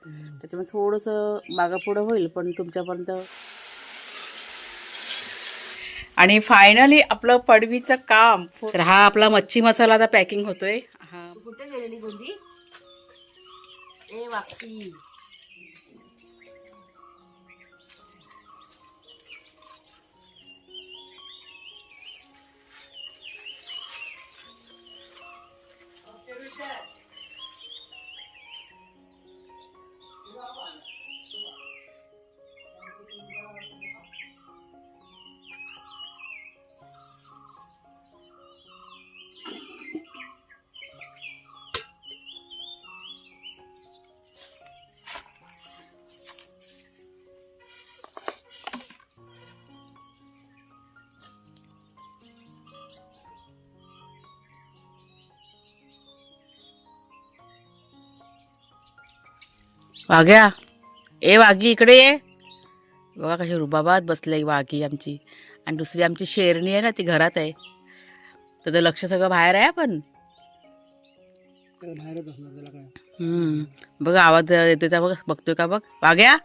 त्याच्यामुळे थोडंसं मागं पुढं होईल पण तुमच्यापर्यंत. आणि फायनली आपलं पडवीचं काम. तर हा आपला मच्छी मसाला आता पॅकिंग होतोय. हा कुठे गेलेली गुंडी ए वाकी. वाघ्या ए वाघी इकडे ये. बघा कशी रुबाबात बसले वाघी आमची. आणि दुसरी आमची शेरणी आहे ना ती घरात आहे. तर लक्ष सगळं बाहेर आहे. पण बघ आवाज येतोय का बघ. बघतोय का बघ. वाघ्या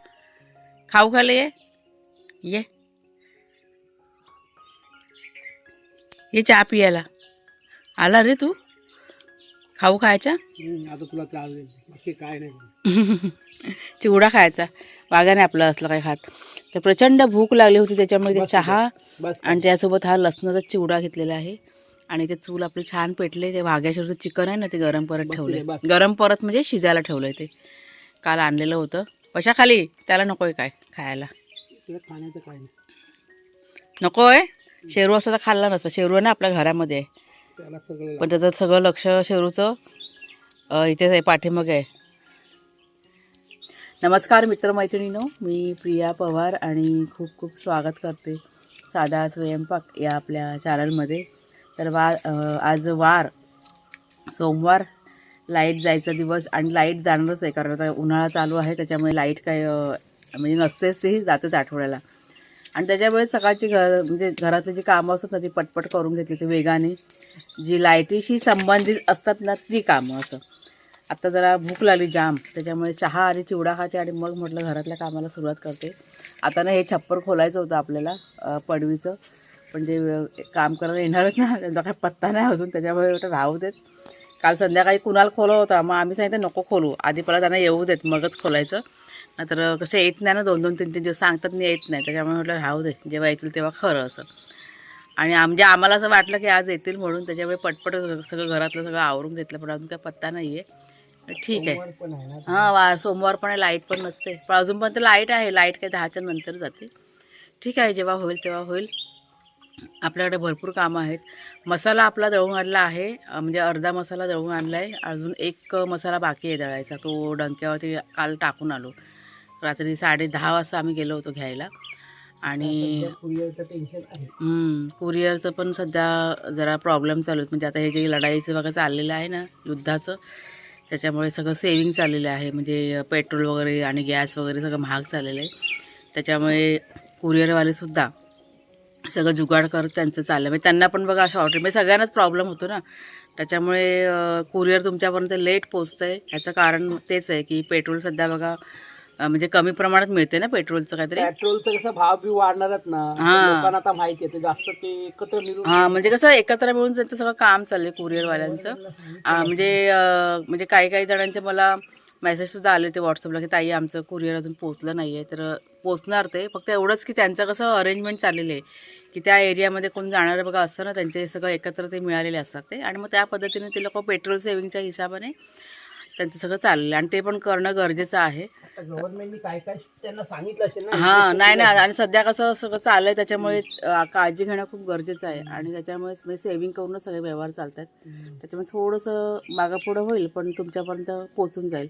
खाऊ खाले ये ये चहा पियाला आला रे तू. खाऊ खायचा आता तुला काय नाही. चिवडा खायचा. वाघाने आपलं असलं काय खात. तर प्रचंड भूक लागली होती त्याच्यामुळे ते चहा आणि त्यासोबत हा लसणाचा चिवडा घेतलेला आहे. आणि ते चूल आपले छान पेटले. ते वाघ्याशिवरचं चिकन आहे ना ते गरम परत ठेवले. गरम परत म्हणजे शिजायला ठेवलंय. ते काल आणलेलं होतं. कशाखाली त्याला नकोय काय खायला. खाण्याचं काय नाही नकोय. शेरू असं तर खाल्ला नसतं. शेरू आहे ना आपल्या घरामध्ये आहे. त्याला सगळं पण त्याचं सगळं लक्ष शेरूचं इथेच आहे पाठीमागे आहे. नमस्कार मित्रमैत्रिणींनो, मी प्रिया पवार आणि खूप खूप स्वागत करते साधा स्वयंपाक या आपल्या चॅनलमध्ये. तर आज वार सोमवार, लाईट जायचा दिवस. आणि लाईट जाणारच आहे कारण आता उन्हाळा चालू आहे. त्याच्यामुळे लाईट काय म्हणजे नसतेच. ती जातेच आठवड्याला. आणि त्याच्यामुळे सकाळची म्हणजे घरातली जी कामं असतात ना ती पटपट करून घेतली ती वेगाने. जी लाईटीशी संबंधित असतात ना ती कामं. असं आत्ता जरा भूक लागली जाम. त्याच्यामुळे चहा आणि चिवडा खाते आणि मग म्हटलं घरातल्या कामाला सुरुवात करते. आता ना हे छप्पर खोलायचं होतं आपल्याला पडवीचं. पण जे काम करायला येणारच ना त्यांचा काही पत्ता नाही अजून. त्याच्यामुळे म्हटलं राहू देत. काल संध्याकाळी कुणाल खोलत होता. मग आम्ही सांगितलं नको खोलू. आधी पहिला त्यांना येऊ देत मगच खोलायचं. नंतर कसं येत नाही ना 2-2, 3-3 दिवस सांगतात नाही येत नाही. त्याच्यामुळे म्हटलं राहू दे जेव्हा येतील तेव्हा खरं असं. आणि म्हणजे आम्हाला असं वाटलं की आज येतील म्हणून. त्याच्यामुळे पटपट सगळं घरातलं सगळं आवरून घेतलं. पण अजून काय पत्ता नाही आहे. ठीक आहे. हां सोमवार पण आहे. लाईट पण नसते. पण अजून पण तर लाईट आहे. लाईट काही 10च्या नंतर जाते. ठीक आहे जेव्हा होईल तेव्हा होईल. आपल्याकडे भरपूर कामं आहेत. मसाला आपला दळून आणला आहे. म्हणजे अर्धा मसाला दळून आणला आहे. अजून एक मसाला बाकी आहे दळायचा. तो डंक्यावरती काल टाकून आलो. रात्री 10:30 वाजता आम्ही गेलो होतो घ्यायला. आणि कुरिअरचं पण सध्या जरा प्रॉब्लेम चालू आहेत. म्हणजे आता हे जे लढाईचं बघा चाललेलं आहे ना युद्धाचं, त्याच्यामुळे सगळं सेविंग चाललेलं आहे. म्हणजे पेट्रोल वगैरे आणि गॅस वगैरे सगळं महाग झालेलं आहे. त्याच्यामुळे कुरिअरवालेसुद्धा सगळं जुगाड करत त्यांचं चाललं. म्हणजे त्यांना पण बघा शॉर्टेज म्हणजे सगळ्यांनाच प्रॉब्लेम होतो ना. त्याच्यामुळे कुरिअर तुमच्यापर्यंत लेट पोचतं आहे. ह्याचं कारण तेच आहे की पेट्रोल सध्या बघा म्हणजे कमी प्रमाणात मिळते ना पेट्रोलचं काहीतरी. पेट्रोलचा कसा भाव बी वाढणारच ना. लोकांना आता माहिती आहे जास्त ते एकत्र मिळून. म्हणजे कसं एकत्र मिळून त्यांचं सगळं काम चाललंय कुरिअरवाल्यांचं. म्हणजे काही जणांचे मला मेसेजसुद्धा आले ते व्हॉट्सअपला की ताई आमचं कुरिअर अजून पोचलं नाही आहे. तर पोचणार ते. फक्त एवढंच की त्यांचं कसं अरेंजमेंट चाललेलं आहे की त्या एरियामध्ये कोण जाणारं बघा असतं ना त्यांचे सगळं एकत्र ते मिळालेले असतात ते. आणि मग त्या पद्धतीने ते लोक पेट्रोल सेविंगच्या हिशोबाने त्यांचं सगळं चाललेलं आहे. आणि ते पण करणं गरजेचं आहे. गव्हर्नमेंटनी काय काय त्यांना सांगितलं असेल ना. हां नाही ना. आणि सध्या कसं सगळं चाललं आहे त्याच्यामुळे काळजी घेणं खूप गरजेचं आहे. आणि त्याच्यामुळे म्हणजे सेविंग करूनच सगळे व्यवहार चालत आहेत. त्याच्यामुळे थोडंसं मागं पुढं होईल पण तुमच्यापर्यंत पोचून जाईल.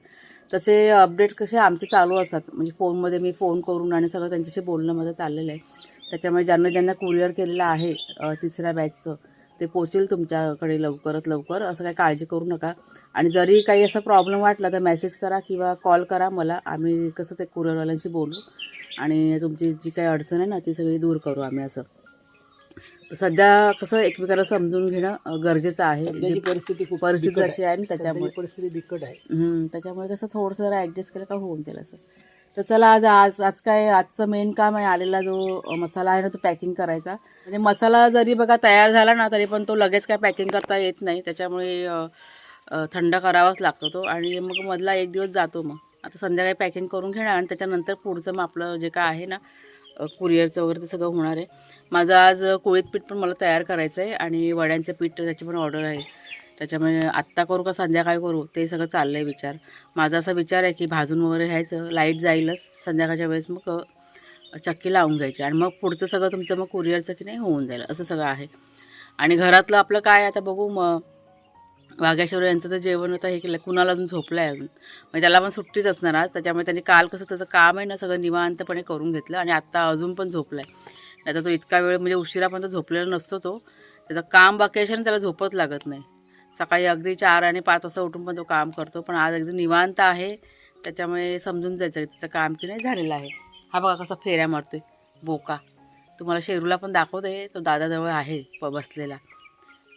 तसे अपडेट कसे आमचे चालू असतात. म्हणजे फोनमध्ये मी फोन करून आणि सगळं त्यांच्याशी बोलणं माझं चाललेलं आहे. त्याच्यामुळे ज्यांना कुरिअर केलेलं आहे 3ऱ्या बॅचचं ते पोचेल तुमच्याकडे लवकरात लवकर. असं काही काळजी करू नका. आणि जरी काही असा प्रॉब्लेम वाटला तर मेसेज करा किंवा कॉल करा मला. आम्ही कसं ते कुरिअरवाल्यांशी बोलू आणि तुमची जी काही अडचण आहे ना ती सगळी दूर करू आम्ही असं. सध्या कसं एकमेकाला समजून घेणं गरजेचं आहे. सध्याची परिस्थिती खूप परिस्थिती बिकट अशी आहे आणि त्याच्यामुळे सध्याची परिस्थिती बिकट आहे. त्याच्यामुळे कसं थोडंसं जरा ॲडजस्ट केलं का होऊन जाईल असं. तर चला आज काय आजचं मेन काम आहे. आलेला जो मसाला आहे ना तो पॅकिंग करायचा. म्हणजे मसाला जरी बघा तयार झाला ना तरी पण तो लगेच काय पॅकिंग करता येत नाही. त्याच्यामुळे थंड करावाच लागतो तो आणि मग मधला एक दिवस जातो. मग आता संध्याकाळी पॅकिंग करून घेणार आणि त्याच्यानंतर पुढचं मग आपलं जे काय आहे ना कुरिअरचं वगैरे ते सगळं होणार आहे. माझं आज कुळीत पीठ पण मला तयार करायचं आहे आणि वड्यांचं पीठ त्याची पण ऑर्डर आहे. त्याच्यामुळे आत्ता करू का संध्याकाळी करू ते सगळं चाललं आहे विचार. माझा असा विचार आहे की भाजून वगैरे घ्यायचं, लाईट जाईलच संध्याकाळच्या वेळेस मग चक्की लावून घ्यायची आणि मग पुढचं सगळं तुमचं मग कुरिअरचं की नाही होऊन जाईल असं सगळं आहे. आणि घरातलं आपलं काय आता बघू मग वाघेश्वर यांचं तर जेवण आता हे केलं. कुणाला अजून झोपलं आहे अजून म्हणजे त्याला पण सुट्टीच असणार आज. त्याच्यामुळे त्यांनी काल कसं त्याचं काम आहे ना सगळं निवांतपणे करून घेतलं आणि आत्ता अजून पण झोपलं आहे. नाही तर तो इतका वेळ म्हणजे उशिरापर्यंत झोपलेला नसतो तो. त्याचं काम बाकी असेल त्याला झोपत लागत नाही. सकाळी अगदी 4 आणि 5 वाजता उठून पण तो काम करतो. पण आज अगदी निवांत आहे त्याच्यामुळे समजून जायचं त्याचं काम की नाही झालेलं आहे. हा बघा कसा फेऱ्या मारतोय बोका. तुम्हाला शेरूला पण दाखवते. तो दादाजवळ आहे बसलेला.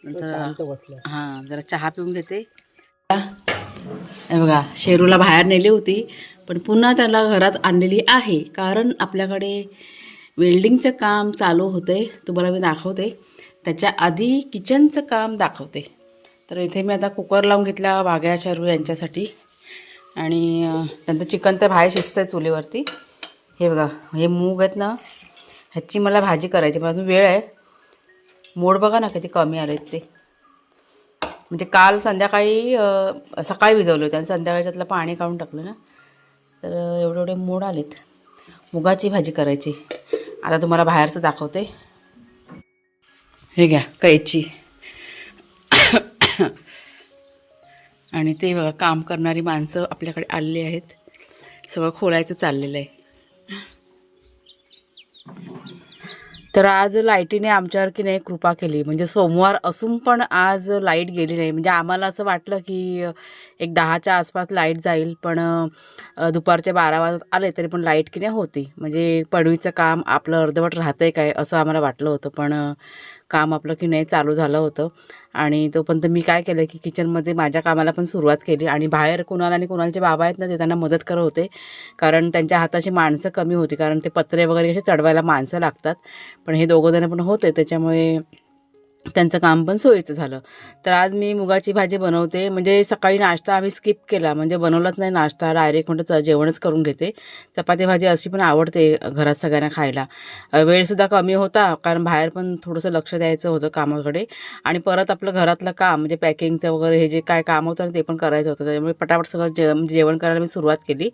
शांत बसला. हां जरा चहा पिऊन घेते. हे बघा शेरूला बाहेर नेली होती पण पुन्हा त्याला घरात आणलेली आहे. कारण आपल्याकडे वेल्डिंगचं काम चालू होते. तुम्हाला मी दाखवते. त्याच्या आधी किचनचं काम दाखवते. तर इथे मी आता कुकर लावून घेतला वाघ्या शेरू यांच्यासाठी आणि नंतर चिकन तर बाहेर शिजतं आहे चुलीवरती. हे बघा हे मूग आहेत ना ह्याची मला भाजी करायची पण अजून वेळ आहे. मोड बघा ना किती कमी आले आहेत ते. म्हणजे काल संध्याकाळी सकाळी भिजवले होते आणि संध्याकाळच्यातलं पाणी काढून टाकलं ना तर एवढे एवढे मोड आलेत. मुगाची भाजी करायची. आता तुम्हाला बाहेरचं दाखवते. हे घ्या कैची आणि ते बघा काम करणारी माणसं आपल्याकडे आलेली आहेत. सगळं खोलायचं चाललेलं आहे. तर आज लाईटीने आमच्यावर की नाही कृपा केली. म्हणजे सोमवार असून पण आज लाईट गेली नाही. म्हणजे आम्हाला असं वाटलं की एक 10च्या आसपास लाईट जाईल पण दुपारच्या 12 वाजत आले तरी पण लाईट की नाही होती. म्हणजे पडवीचं काम आपलं अर्धवट राहतंय काय असं आम्हाला वाटलं होतं पण काम आपलं की नाही चालू झालं होतं. आणि तोपर्यंत मी काय केलं की किचनमध्ये माझ्या कामाला पण सुरुवात केली आणि बाहेर कुणाला आणि कुणालचे बाबा आहेत ना ते त्यांना मदत करत होते. कारण त्यांच्या हाताची माणसं कमी होती. कारण ते पत्रे वगैरे कसे चढवायला माणसं लागतात. पण हे दोघंजणं पण होते त्याच्यामुळे त्यांचं काम पण सोयीचं झालं. तर आज मी मुगाची भाजी बनवते. म्हणजे सकाळी नाश्ता आम्ही स्किप केला म्हणजे बनवलाच नाही नाश्ता. डायरेक्ट म्हटलं जेवणच करून घेते. चपाती भाजी अशी पण आवडते घरात सगळ्यांना खायला. वेळसुद्धा कमी होता कारण बाहेर पण थोडंसं लक्ष द्यायचं होतं कामाकडे आणि परत आपलं घरातलं काम म्हणजे पॅकिंगचं वगैरे हे जे काय काम होतं ना ते पण करायचं होतं. त्यामुळे पटापट सगळं म्हणजे जेवण करायला मी सुरुवात केली.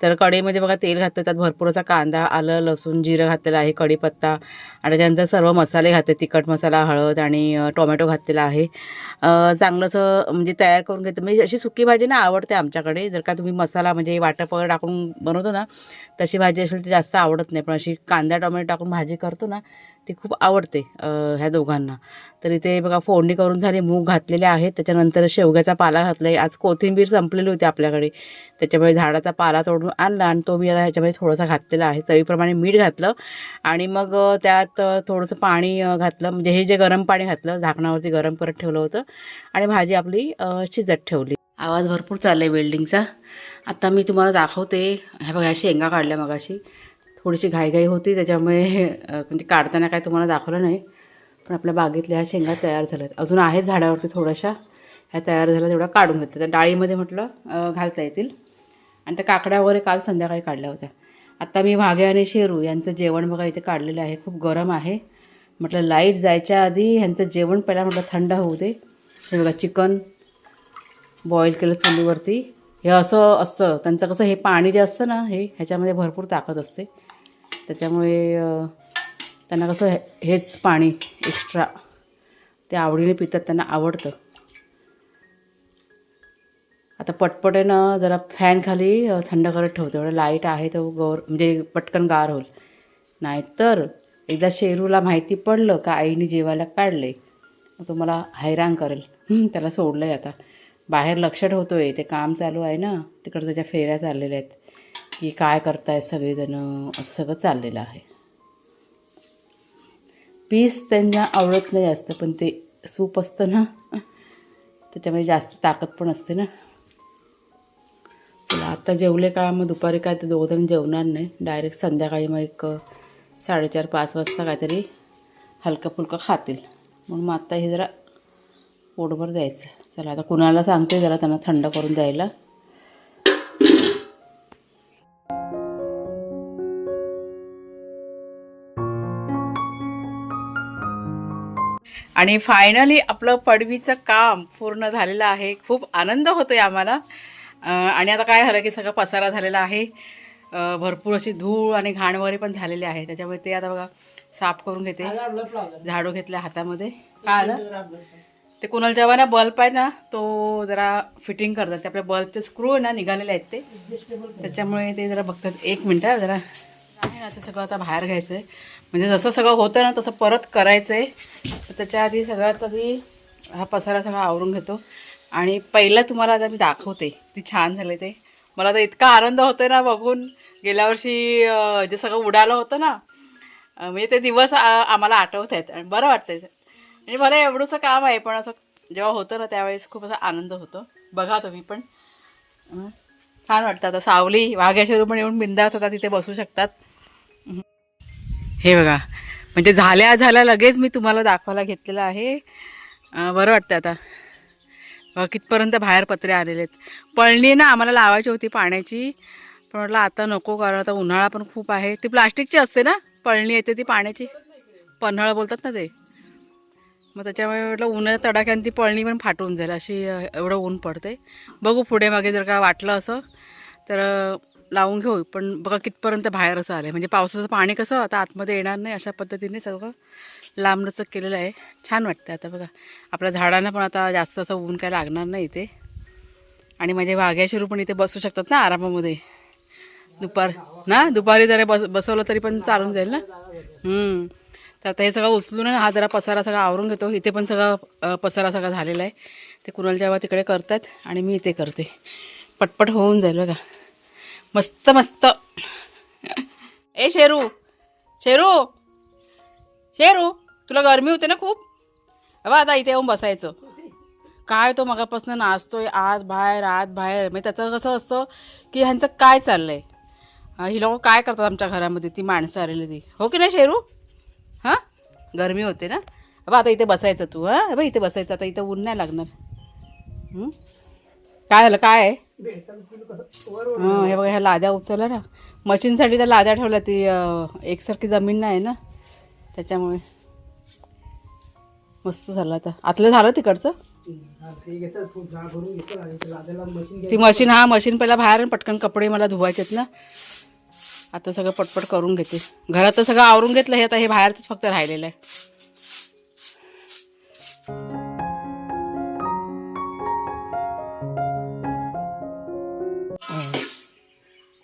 तर कढईमध्ये बघा तेल घातलं. त्यात भरपूर असा कांदा, आलं, लसूण, जिरं घातलेलं आहे, कढीपत्ता आणि त्यानंतर सर्व मसाले घातले. तिखट मसाला, हळद आणि टोमॅटो घातलेला आहे. चांगलं असं म्हणजे तयार करून घेतो. म्हणजे अशी सुकी भाजी ना आवडते आमच्याकडे. जर का तुम्ही मसाला म्हणजे वाटप वगैरे टाकून बनवतो ना तशी भाजी असेल तर जास्त आवडत नाही. पण अशी कांदा टोमॅटो टाकून भाजी करतो ना ती खूप आवडते ह्या दोघांना. तर इथे बघा फोडणी करून झाली. मूग घातलेले आहेत. त्याच्यानंतर शेवग्याचा पाला घातला आहे. आज कोथिंबीर संपलेली होती आपल्याकडे त्याच्यामुळे झाडाचा पाला तोडून आणला आणि तो मी आता ह्याच्यामध्ये थोडासा घातलेला आहे. चवीप्रमाणे मीठ घातलं आणि मग त्यात थोडंसं पाणी घातलं. म्हणजे हे जे गरम पाणी घातलं झाकणावरती गरम करत ठेवलं होतं आणि भाजी आपली शिजत ठेवली. आवाज भरपूर चालला आहे वेल्डिंगचा. आता मी तुम्हाला दाखवते. ह्या बघा शेंगा काढल्या मगाशी. थोडीशी घाईघाई होती त्याच्यामुळे म्हणजे काढताना काय तुम्हाला दाखवलं नाही. पण आपल्या बागेतल्या ह्या शेंगा तयार झाल्यात. अजून आहेत झाडावरती थोड्याशा. ह्या तयार झाल्या तेवढ्या काढून घेतल्या. त्या डाळीमध्ये म्हटलं घालता येतील. आणि त्या काकड्या वगैरे काल संध्याकाळी काढल्या होत्या. आता मी वाघे आणि शेरू यांचं जेवण बघा इथे काढलेलं आहे. खूप गरम आहे. म्हटलं लाईट जायच्या आधी ह्यांचं जेवण पहिला म्हटलं थंड होऊ दे. हे बघा चिकन बॉईल केलं चुलीवरती. हे असं असतं त्यांचं कसं हे पाणी जे असतं ना ह्याच्यामध्ये भरपूर ताकद असते. त्याच्यामुळे त्यांना कसं हेच पाणी एक्स्ट्रा ते आवडीने पितात. त्यांना आवडतं. आता पटपटेनं जरा फॅन खाली थंड करत ठेवतो. एवढं लाईट आहे तो म्हणजे पटकन गार होईल. नाहीतर एकदा शेरूला माहिती पडलं का आईने जेवायला काढले मग तो मला हैराण करेल. त्याला सोडलं आहे आता. बाहेर लक्ष ठेवतो आहे. ते काम चालू आहे ना तिकडं त्याच्या फेऱ्या चाललेल्या आहेत की काय करतायत सगळेजणं असं सगळं चाललेलं आहे. पीस त्यांना आवडत नाही जास्त, पण ते सूप असतं ना त्याच्यामध्ये जास्त ताकद पण असते ना. चला आता जेवले का मग दुपारी काय ते दोघंजण जेवणार नाही, डायरेक्ट संध्याकाळी मग एक 4:30-5 वाजता काहीतरी हलकं फुलकं खातील. म्हणून मग आत्ता हे जरा पोटभर द्यायचं. चला आता कुणाला सांगते जरा त्यांना थंड करून द्यायला. आणि फायनली आपलं पडवीचं काम पूर्ण झालेलं आहे. खूप आनंद होतोय आम्हाला. आणि आता काय झालं की सगळं पसारा झालेला आहे. भरपूर अशी धूळ आणि घाण वगैरे पण झालेली आहे. त्याच्यामुळे ते आता बघा साफ करून घेते. झाडू घेतल्या हातामध्ये. काय आलं ते कुणाल जेव्हा ना बल्ब आहे ना तो जरा फिटिंग करतात. ते आपल्या बल्बचे स्क्रू आहे ना निघालेले आहेत ते, त्याच्यामुळे ते जरा बघतात. 1 मिनटं जरा आहे ना ते सगळं आता बाहेर घ्यायचं आहे. म्हणजे जसं सगळं होतं ना तसं परत करायचं आहे. तर त्याच्या आधी सगळ्यात आधी हा पसारा सगळा आवरून घेतो. आणि पहिलं तुम्हाला आता मी दाखवते ती छान झाले ते. मला तर इतका आनंद होतोय ना बघून. गेल्या वर्षी जे सगळं उडालं होतं ना, म्हणजे ते दिवस आम्हाला आठवत आहेत आणि बरं वाटतंय. म्हणजे मला एवढंसं काम आहे पण असं जेव्हा होतं ना त्यावेळेस खूप असा आनंद होतो. बघा तुम्ही पण छान वाटतं. आता सावली वाघ्याशरू पण येऊन बिंदास आता तिथे बसू शकतात. हे बघा म्हणजे झाल्या लगेच मी तुम्हाला दाखवायला घेतलेलं आहे. बरं वाटतं आता. कितपर्यंत बाहेर पत्रे आलेले आहेत. पळणी ना आम्हाला लावायची होती पाण्याची, पण म्हटलं आता नको, कारण आता उन्हाळा पण खूप आहे. ती प्लास्टिकची असते ना पळणी येते ती पाण्याची, पन्हाळ बोलतात ना ते. मग त्याच्यामुळे म्हटलं उन्हाच्या तडाख्याने ती पळणी पण फाटून जाईल अशी, एवढं ऊन पडते. बघू पुढे मागे जर का वाटलं असं तर लावून घेऊ. पण बघा कितपर्यंत बाहेर असं आलं आहे. म्हणजे पावसाचं पाणी कसं आता आतमध्ये येणार नाही अशा पद्धतीने सगळं लांबलचक केलेलं आहे. छान वाटतं. आता बघा आपल्या झाडांना पण आता जास्त असं ऊन काय लागणार नाही इथे. आणि माझे वाघ्याशिरू पण इथे बसू शकतात ना आरामामध्ये. दुपारी जरा बसवलं तरी पण चालून जाईल ना. तर आता हे सगळं उचलून हा जरा पसारा सगळा आवरून घेतो. इथे पण सगळं पसारा सगळा झालेला आहे. ते कुणाल जेव्हा तिकडे करतात आणि मी इथे करते. पटपट होऊन जाईल बघा. मस्त मस्त. ए शेरू शेरू शेरू तुला गरमी होते ना खूप. बा आता इथे येऊन बसायचं. काय तो मगापासून नाचतोय आत बाहेर. म्हणजे त्याचं कसं असतं की ह्यांचं काय चाललं आहे, ही लोक काय करतात आमच्या घरामध्ये, ती माणसं आलेली ती. हो की नाही शेरू? हां गरमी होते ना. बा आता इथे बसायचं तू. हां बा इथे बसायचं. आता इथं ऊन नाही लागणार. काय झालं काय आहे? हे बघा ह्या लाद्या उचलल्या ना मशीनसाठी. त्या लाद्या ठेवल्या, ती एकसारखी जमीन नाही ना त्याच्यामुळे. मस्त झालं आता. आतलं झालं तिकडचं. ती मशीन मशीन पहिला बाहेर पटकन कपडे मला धुवायचेत ना. आता सगळं पटपट करून घेते. घरात तर सगळं आवरून घेतलं. हे आता हे बाहेरच फक्त राहिलेलं आहे.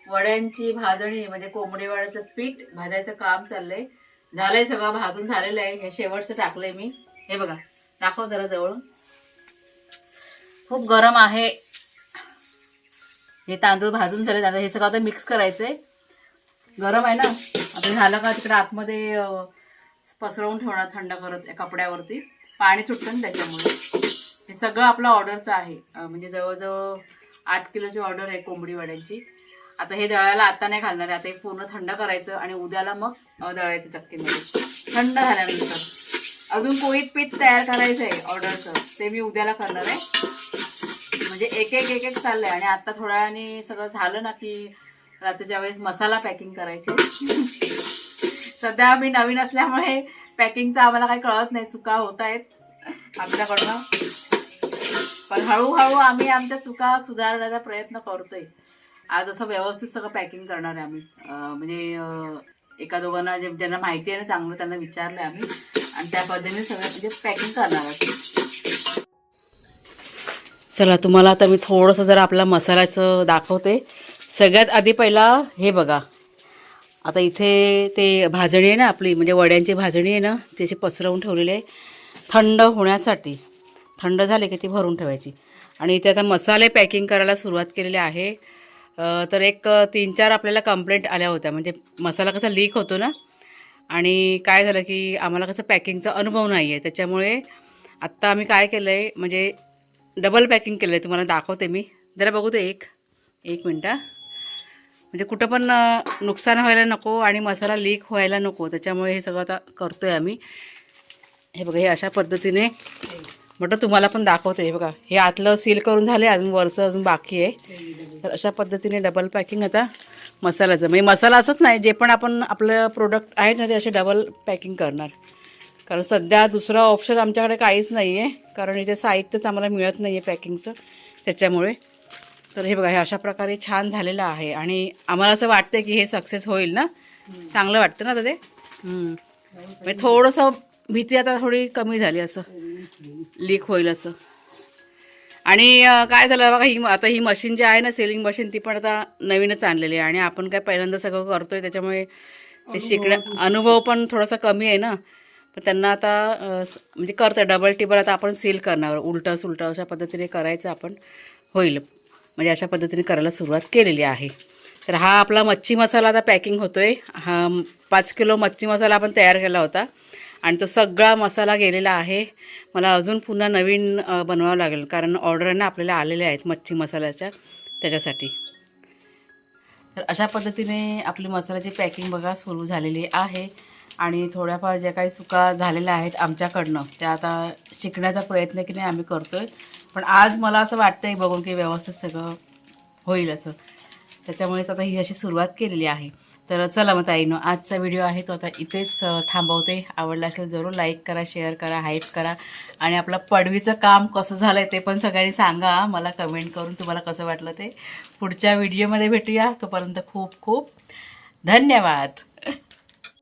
वड्यांची भाजणी म्हणजे कोंबडी वड्याचं पीठ भाजायचं काम चाललंय. झालंय सगळं भाजून झालेलं आहे. हे शेवटचं टाकलंय मी. हे बघा दाखव जरा जवळ. खूप गरम आहे. हे तांदूळ भाजून झाले. आता हे सगळं आता मिक्स करायचंय. गरम आहे ना. आता झालं का तिकडे आतमध्ये पसरवून ठेवणार थंड करत कपड्यावरती. पाणी सुटतं ना त्याच्यामुळे. हे सगळं आपलं ऑर्डरचं आहे. म्हणजे जवळजवळ 8 किलोची ऑर्डर आहे कोंबडी वड्यांची. आता हे दळायला आता नाही घालणार आहे. आता हे पूर्ण थंड करायचं आणि उद्याला मग दळायचं चक्कीमध्ये थंड झाल्यानंतर. अजून पोळीत पीठ तयार करायचं आहे ऑर्डरचं. ते मी उद्याला करणार आहे. म्हणजे एक एक चाललंय. आणि आता थोड्या वेळाने सगळं झालं ना की रात्रीच्या वेळेस मसाला पॅकिंग करायचे. सध्या आम्ही नवीन असल्यामुळे पॅकिंगचं आम्हाला काही कळत नाही. चुका होत आहेत आमच्याकडनं. पण हळूहळू आम्ही आमच्या चुका सुधारण्याचा प्रयत्न करतोय. आज असं व्यवस्थित सगळं पॅकिंग करणार आहे आम्ही. म्हणजे एका दोघांना ज्यांना माहिती आहे ना चांगलं त्यांना विचारलं आम्ही आणि त्या पद्धतीने सगळं म्हणजे पॅकिंग करणार आहे. चला तुम्हाला आता मी थोडंसं जरा आपला मसाल्याचं दाखवते. सगळ्यात आधी पहिला हे बघा. आता इथे ते भाजणी आहे ना आपली, म्हणजे वड्यांची भाजणी आहे ना, त्याची पसरवून ठेवलेली आहे थंड होण्यासाठी. थंड झाले की ती भरून ठेवायची. आणि इथे आता मसाले पॅकिंग करायला सुरुवात केलेली आहे. तर एक 3-4 आपल्याला कंप्लेंट आल्या होत्या. म्हणजे मसाला कसा लीक होतो ना, आणि काय झालं की आम्हाला कसं पॅकिंगचा अनुभव नाही आहे, त्याच्यामुळे आत्ता आम्ही काय केलं आहे म्हणजे डबल पॅकिंग केलं आहे. तुम्हाला दाखवते मी, जरा बघू दे एक मिनटं. म्हणजे कुठं पण नुकसान व्हायला नको आणि मसाला लीक व्हायला नको, त्याच्यामुळे हे सगळं आता करतो आहे आम्ही. हे बघा, हे अशा पद्धतीने म्हटलं तुम्हाला पण दाखवते. हे बघा, हे आतलं सील करून झाले, अजून वरचं अजून बाकी आहे. तर अशा पद्धतीने डबल पॅकिंग आता मसाल्याचं, म्हणजे मसाला असंच नाही, जे पण आपण आपलं प्रोडक्ट आहे ना ते असे डबल पॅकिंग करणार. कारण सध्या दुसरा ऑप्शन आमच्याकडे काहीच नाही आहे, कारण इथे साहित्यच आम्हाला मिळत नाही आहे पॅकिंगचं, त्याच्यामुळे. तर हे बघा, हे अशा प्रकारे छान झालेलं आहे आणि आम्हाला असं वाटतं की हे सक्सेस होईल ना. चांगलं वाटतं ना आता ते. म्हणजे थोडंसं भीती आता थोडी कमी झाली असं लीक होईल असं. आणि काय झालं बघा, आता ही मशीन जी आहे ना सेलिंग मशीन, ती पण आता नवीनच आणलेली आहे आणि आपण काय पहिल्यांदा सगळं करतो आहे, त्याच्यामुळे ते अनुभव पण थोडासा कमी आहे ना. पण त्यांना आता म्हणजे करतं डबल टिबल आता आपण सील करणार, उलटं सुलटं अशा पद्धतीने करायचं आपण, होईल. म्हणजे अशा पद्धतीने करायला सुरुवात केलेली आहे. तर हा आपला मच्छी मसाला आता पॅकिंग होतो आहे. हा 5 किलो मच्छी मसाला आपण तयार केला होता आणि तो सगळा मसाला गेलेला आहे. मला अजून पुन्हा नवीन बनवावं लागेल, कारण ऑर्डरना आपल्याला आलेल्या आहेत मच्छी मसाल्याच्या, त्याच्यासाठी. तर अशा पद्धतीने आपली मसाल्याची पॅकिंग बघा सुरू झालेली आहे आणि थोड्याफार ज्या काही चुका झालेल्या आहेत आमच्याकडनं त्या आता शिकण्याचा प्रयत्न की नाही आम्ही करतो आहे. पण आज मला असं वाटतं आहे बघून की व्यवस्थित सगळं होईल असं, त्याच्यामुळेच आता ही अशी सुरुवात केलेली आहे. तर चला मग ताईनो, आजचा व्हिडिओ आहे तो आता इथेच थांबवते. आवडला असेल जरूर लाईक करा, शेअर करा, हाईप करा आणि आपलं पडवीचं काम कसं झालं आहे ते पण सगळ्यांनी सांगा मला कमेंट करून, तुम्हाला कसं वाटलं ते. पुढच्या व्हिडिओमध्ये भेटूया, तोपर्यंत खूप खूप धन्यवाद.